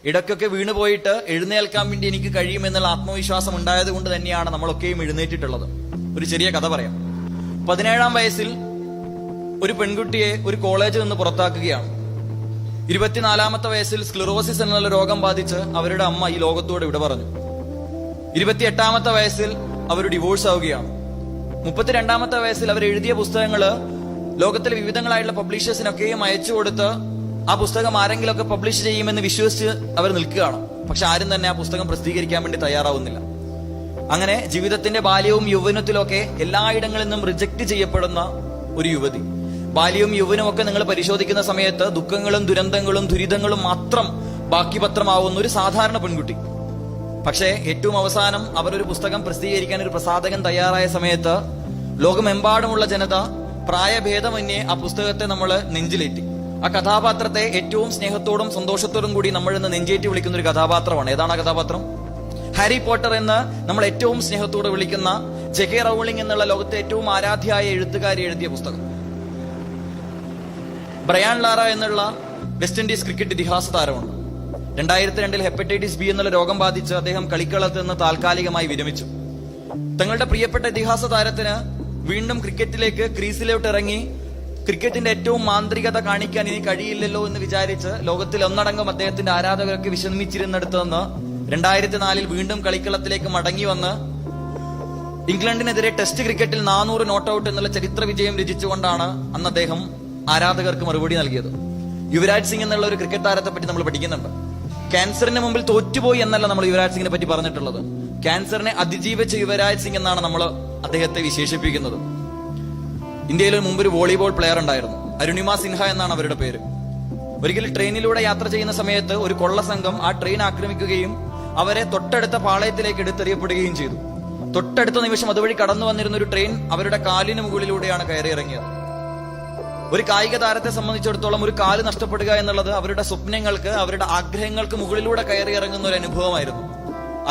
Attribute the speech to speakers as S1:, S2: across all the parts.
S1: ഇടയ്ക്കൊക്കെ വീണുപോയിട്ട് എഴുന്നേൽക്കാൻ വേണ്ടി എനിക്ക് കഴിയുമെന്നുള്ള ആത്മവിശ്വാസം ഉണ്ടായത് കൊണ്ട് തന്നെയാണ് നമ്മളൊക്കെയും എഴുന്നേറ്റിട്ടുള്ളത്. ഒരു ചെറിയ കഥ പറയാം. 17-ാം വയസ്സിൽ ഒരു പെൺകുട്ടിയെ ഒരു കോളേജിൽ നിന്ന് പുറത്താക്കുകയാണ്. 24-ാമത്തെ വയസ്സിൽ സ്ക്ലിറോസിസ് എന്നുള്ള രോഗം ബാധിച്ച് അവരുടെ അമ്മ ഈ ലോകത്തോട് വിട പറഞ്ഞു. 28-ാമത്തെ വയസ്സിൽ അവർ ഡിവോഴ്സ് ആവുകയാണ്. 32-ാമത്തെ വയസ്സിൽ അവർ എഴുതിയ പുസ്തകങ്ങള് ലോകത്തിലെ വിവിധങ്ങളായിട്ടുള്ള പബ്ലിഷേഴ്സിനൊക്കെയും അയച്ചു കൊടുത്ത് ആ പുസ്തകം ആരെങ്കിലുമൊക്കെ പബ്ലിഷ് ചെയ്യുമെന്ന് വിശ്വസിച്ച് അവർ നിൽക്കുകയാണ്. പക്ഷെ ആരും തന്നെ ആ പുസ്തകം പ്രസിദ്ധീകരിക്കാൻ വേണ്ടി തയ്യാറാവുന്നില്ല. അങ്ങനെ ജീവിതത്തിന്റെ ബാല്യവും യൗവനത്തിലൊക്കെ എല്ലായിടങ്ങളിൽ നിന്നും റിജക്ട് ചെയ്യപ്പെടുന്ന ഒരു യുവതി. ബാല്യവും യൗവനവും ഒക്കെ നിങ്ങൾ പരിശോധിക്കുന്ന സമയത്ത് ദുഃഖങ്ങളും ദുരന്തങ്ങളും ദുരിതങ്ങളും മാത്രം ബാക്കി പത്രമാവുന്ന ഒരു സാധാരണ പെൺകുട്ടി. പക്ഷേ ഏറ്റവും അവസാനം അവരൊരു പുസ്തകം പ്രസിദ്ധീകരിക്കാൻ ഒരു പ്രസാധകൻ തയ്യാറായ സമയത്ത് ലോകമെമ്പാടുമുള്ള ജനത പ്രായഭേദമന്യേ ആ പുസ്തകത്തെ നമ്മൾ നെഞ്ചിലേറ്റി. ആ കഥാപാത്രത്തെ ഏറ്റവും സ്നേഹത്തോടും സന്തോഷത്തോടും കൂടി നമ്മൾ ഇന്ന് നെഞ്ചേറ്റി വിളിക്കുന്ന ഒരു കഥാപാത്രമാണ്. ഏതാണ് ആ കഥാപാത്രം? ഹാരി പോട്ടർ എന്ന് നമ്മൾ ഏറ്റവും സ്നേഹത്തോടെ വിളിക്കുന്ന ജെ.കെ. റൗളിംഗ് എന്നുള്ള ലോകത്തെ ഏറ്റവും ആരാധ്യയായ എഴുത്തുകാരി എഴുതിയ പുസ്തകം. ബ്രയാൻ ലാറ എന്നുള്ള വെസ്റ്റ് ഇൻഡീസ് ക്രിക്കറ്റ് ഇതിഹാസ താരമുണ്ട്. 2002-ൽ ഹെപ്പറ്റൈറ്റിസ് ബി എന്നുള്ള രോഗം ബാധിച്ച് അദ്ദേഹം കളിക്കളത്തിൽ നിന്ന് താൽക്കാലികമായി വിരമിച്ചു. തങ്ങളുടെ പ്രിയപ്പെട്ട ഇതിഹാസ താരത്തിന് വീണ്ടും ക്രിക്കറ്റിലേക്ക് ക്രീസിലോട്ട് ഇറങ്ങി ക്രിക്കറ്റിന്റെ ഏറ്റവും മാന്ത്രികത കാണിക്കാൻ ഇനി കഴിയില്ലല്ലോ എന്ന് വിചാരിച്ച് ലോകത്തിൽ ഒന്നടങ്കം അദ്ദേഹത്തിന്റെ ആരാധകരൊക്കെ വിഷമിച്ചിരുന്നിടത്ത് നിന്ന് 2004-ൽ വീണ്ടും കളിക്കളത്തിലേക്ക് മടങ്ങി വന്ന് ഇംഗ്ലണ്ടിനെതിരെ ടെസ്റ്റ് ക്രിക്കറ്റിൽ 400 നോട്ട് ഔട്ട് എന്നുള്ള ചരിത്ര വിജയം രചിച്ചുകൊണ്ടാണ് അന്ന് അദ്ദേഹം ആരാധകർക്ക് മറുപടി നൽകിയത്. യുവരാജ് സിംഗ് എന്നുള്ള ഒരു ക്രിക്കറ്റ് താരത്തെ പറ്റി നമ്മൾ പഠിക്കുന്നുണ്ട്. ക്യാൻസറിന് മുമ്പിൽ തോറ്റുപോയി എന്നല്ല നമ്മൾ യുവരാജ് സിംഗിനെ പറ്റി പറഞ്ഞിട്ടുള്ളത്. ക്യാൻസറിനെ അതിജീവിച്ച യുവരാജ് സിംഗ് എന്നാണ് നമ്മൾ അദ്ദേഹത്തെ വിശേഷിപ്പിക്കുന്നത്. ഇന്ത്യയിൽ മുമ്പ് ഒരു വോളിബോൾ പ്ലെയർ ഉണ്ടായിരുന്നു. അരുണിമ സിൻഹ എന്നാണ് അവരുടെ പേര്. ഒരിക്കൽ ട്രെയിനിലൂടെ യാത്ര ചെയ്യുന്ന സമയത്ത് ഒരു കൊള്ള സംഘം ആ ട്രെയിൻ ആക്രമിക്കുകയും അവരെ തൊട്ടടുത്ത പാളയത്തിലേക്ക് എടുത്തെറിയപ്പെടുകയും ചെയ്തു. തൊട്ടടുത്ത നിമിഷം അതുവഴി കടന്നു വന്നിരുന്ന ഒരു ട്രെയിൻ അവരുടെ കാലിന് മുകളിലൂടെയാണ് കയറി ഇറങ്ങിയത്. ഒരു കായിക താരത്തെ സംബന്ധിച്ചിടത്തോളം ഒരു കാല് നഷ്ടപ്പെടുക എന്നുള്ളത് അവരുടെ സ്വപ്നങ്ങൾക്ക്, അവരുടെ ആഗ്രഹങ്ങൾക്ക് മുകളിലൂടെ കയറി ഇറങ്ങുന്ന ഒരു അനുഭവമായിരുന്നു.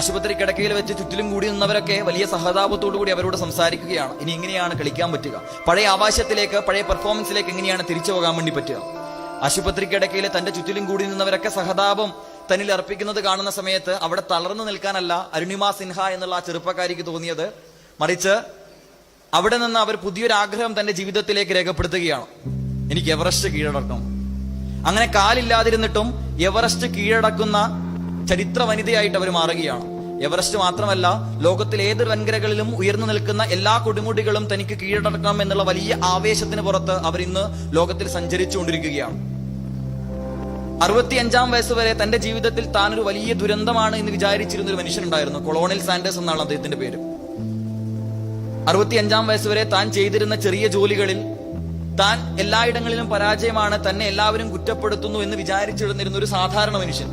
S1: ആശുപത്രി കിടക്കയിൽ വെച്ച് ചുറ്റിലും കൂടി നിന്നവരൊക്കെ വലിയ സഹതാപത്തോടു കൂടി അവരോട് സംസാരിക്കുകയാണ്. ഇനി എങ്ങനെയാണ് കളിക്കാൻ പറ്റുക? പഴയ ആവാശത്തിലേക്ക്, പഴയ പെർഫോമൻസിലേക്ക് എങ്ങനെയാണ് തിരിച്ചു പോകാൻ വേണ്ടി പറ്റുക? ആശുപത്രി കിടക്കയിൽ തന്റെ ചുറ്റിലും കൂടി നിന്നവരൊക്കെ സഹതാപം തന്നിൽ അർപ്പിക്കുന്നത് കാണുന്ന സമയത്ത് അവിടെ തളർന്നു നിൽക്കാനല്ല അരുണിമ സിൻഹ എന്നുള്ള ആ ചെറുപ്പക്കാരിക്ക് തോന്നിയത്. മറിച്ച് അവിടെ നിന്ന് അവർ പുതിയൊരു ആഗ്രഹം തന്റെ ജീവിതത്തിലേക്ക് രേഖപ്പെടുത്തുകയാണ്. എനിക്ക് എവറസ്റ്റ് കീഴടക്കണം. അങ്ങനെ കാലില്ലാതിരുന്നിട്ടും എവറസ്റ്റ് കീഴടക്കുന്ന ചരിത്ര വനിതയായിട്ട് അവർ മാറുകയാണ്. എവറസ്റ്റ് മാത്രമല്ല, ലോകത്തിൽ ഏത് വൻകരകളിലും ഉയർന്നു നിൽക്കുന്ന എല്ലാ കൊടുമുടികളും തനിക്ക് കീഴടക്കണം എന്നുള്ള വലിയ ആവേശത്തിന് പുറത്ത് അവർ ഇന്ന് ലോകത്തിൽ സഞ്ചരിച്ചുകൊണ്ടിരിക്കുകയാണ്. 65-ാം വയസ്സ് വരെ തന്റെ ജീവിതത്തിൽ താനൊരു വലിയ ദുരന്തമാണ് എന്ന് വിചാരിച്ചിരുന്ന ഒരു മനുഷ്യനുണ്ടായിരുന്നു. കൊളോണിൽ സാൻഡേഴ്സ് എന്നാണ് അദ്ദേഹത്തിന്റെ പേര്. 65-ാം വയസ്സ് വരെ താൻ ചെയ്തിരുന്ന ചെറിയ ജോലികളിൽ താൻ എല്ലായിടങ്ങളിലും പരാജയമാണ്, തന്നെ എല്ലാവരും കുറ്റപ്പെടുത്തുന്നു എന്ന് വിചാരിച്ചിരുന്നിരുന്ന ഒരു സാധാരണ മനുഷ്യൻ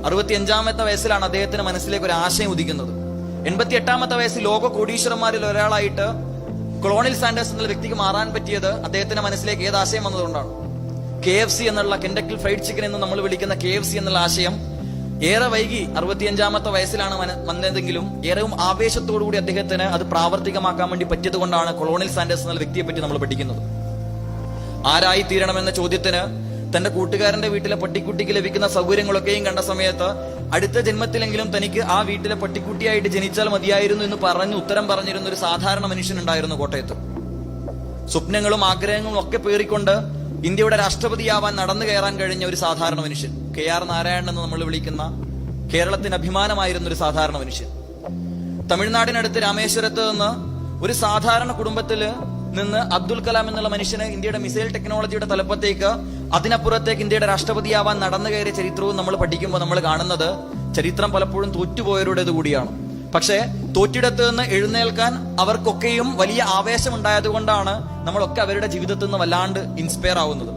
S1: 65-ാമത്തെ വയസ്സിലാണ് അദ്ദേഹത്തിന് മനസ്സിലേക്ക് ഒരു ആശയം ഉദിക്കുന്നത്. 88-ാമത്തെ വയസ്സിൽ ലോക കോടീശ്വരന്മാരിൽ ഒരാളായിട്ട് കൊളോണിൽ സാൻഡേഴ്സ് എന്നുള്ള വ്യക്തിക്ക് മാറാൻ പറ്റിയത് അദ്ദേഹത്തിന്റെ മനസ്സിലേക്ക് ഏത് ആശയം വന്നതുകൊണ്ടാണ്? KFC എന്നുള്ള കെൻഡക്കിൽ ഫ്രൈഡ് ചിക്കൻ എന്ന് നമ്മൾ വിളിക്കുന്ന KFC എന്നുള്ള ആശയം ഏറെ വൈകി 65-ാമത്തെ വയസ്സിലാണ് വന്നതെങ്കിലും ഏറെയും ആവേശത്തോടുകൂടി അദ്ദേഹത്തിന് അത് പ്രാവർത്തികമാക്കാൻ വേണ്ടി പറ്റിയത് കൊണ്ടാണ് കൊളോണിൽ സാൻഡേഴ്സ് എന്നുള്ള വ്യക്തിയെ പറ്റി നമ്മൾ പഠിക്കുന്നത്. ആരായി തീരണമെന്ന ചോദ്യത്തിന് തന്റെ കൂട്ടുകാരന്റെ വീട്ടിലെ പട്ടിക്കുട്ടിക്ക് ലഭിക്കുന്ന സൗകര്യങ്ങളൊക്കെയും കണ്ട സമയത്ത് അടുത്ത ജന്മത്തിലെങ്കിലും തനിക്ക് ആ വീട്ടിലെ പട്ടിക്കുട്ടിയായിട്ട് ജനിച്ചാൽ മതിയായിരുന്നു എന്ന് പറഞ്ഞ് ഉത്തരം പറഞ്ഞിരുന്ന ഒരു സാധാരണ മനുഷ്യനുണ്ടായിരുന്നു കോട്ടയത്ത്. സ്വപ്നങ്ങളും ആഗ്രഹങ്ങളും ഒക്കെ പേറിക്കൊണ്ട് ഇന്ത്യയുടെ രാഷ്ട്രപതിയാവാൻ നടന്നു കയറാൻ കഴിഞ്ഞ ഒരു സാധാരണ മനുഷ്യൻ, KR നാരായണൻ എന്ന് നമ്മൾ വിളിക്കുന്ന കേരളത്തിന് അഭിമാനമായിരുന്ന ഒരു സാധാരണ മനുഷ്യൻ. തമിഴ്നാടിനടുത്ത് രാമേശ്വരത്ത് നിന്ന് ഒരു സാധാരണ കുടുംബത്തില് നിന്ന് അബ്ദുൽ കലാം എന്നുള്ള മനുഷ്യന് ഇന്ത്യയുടെ മിസൈൽ ടെക്നോളജിയുടെ തലപ്പത്തേക്ക്, അതിനപ്പുറത്തേക്ക് ഇന്ത്യയുടെ രാഷ്ട്രപതിയാവാൻ നടന്നു കയറിയ ചരിത്രവും നമ്മൾ പഠിക്കുമ്പോൾ നമ്മൾ കാണുന്നത് ചരിത്രം പലപ്പോഴും തോറ്റുപോയവരുടേത് കൂടിയാണ്. പക്ഷേ തോറ്റിടത്ത് നിന്ന് എഴുന്നേൽക്കാൻ അവർക്കൊക്കെയും വലിയ ആവേശം ഉണ്ടായതുകൊണ്ടാണ് നമ്മളൊക്കെ അവരുടെ ജീവിതത്തിൽ നിന്ന് വല്ലാണ്ട് ഇൻസ്പയർ ആവുന്നത്.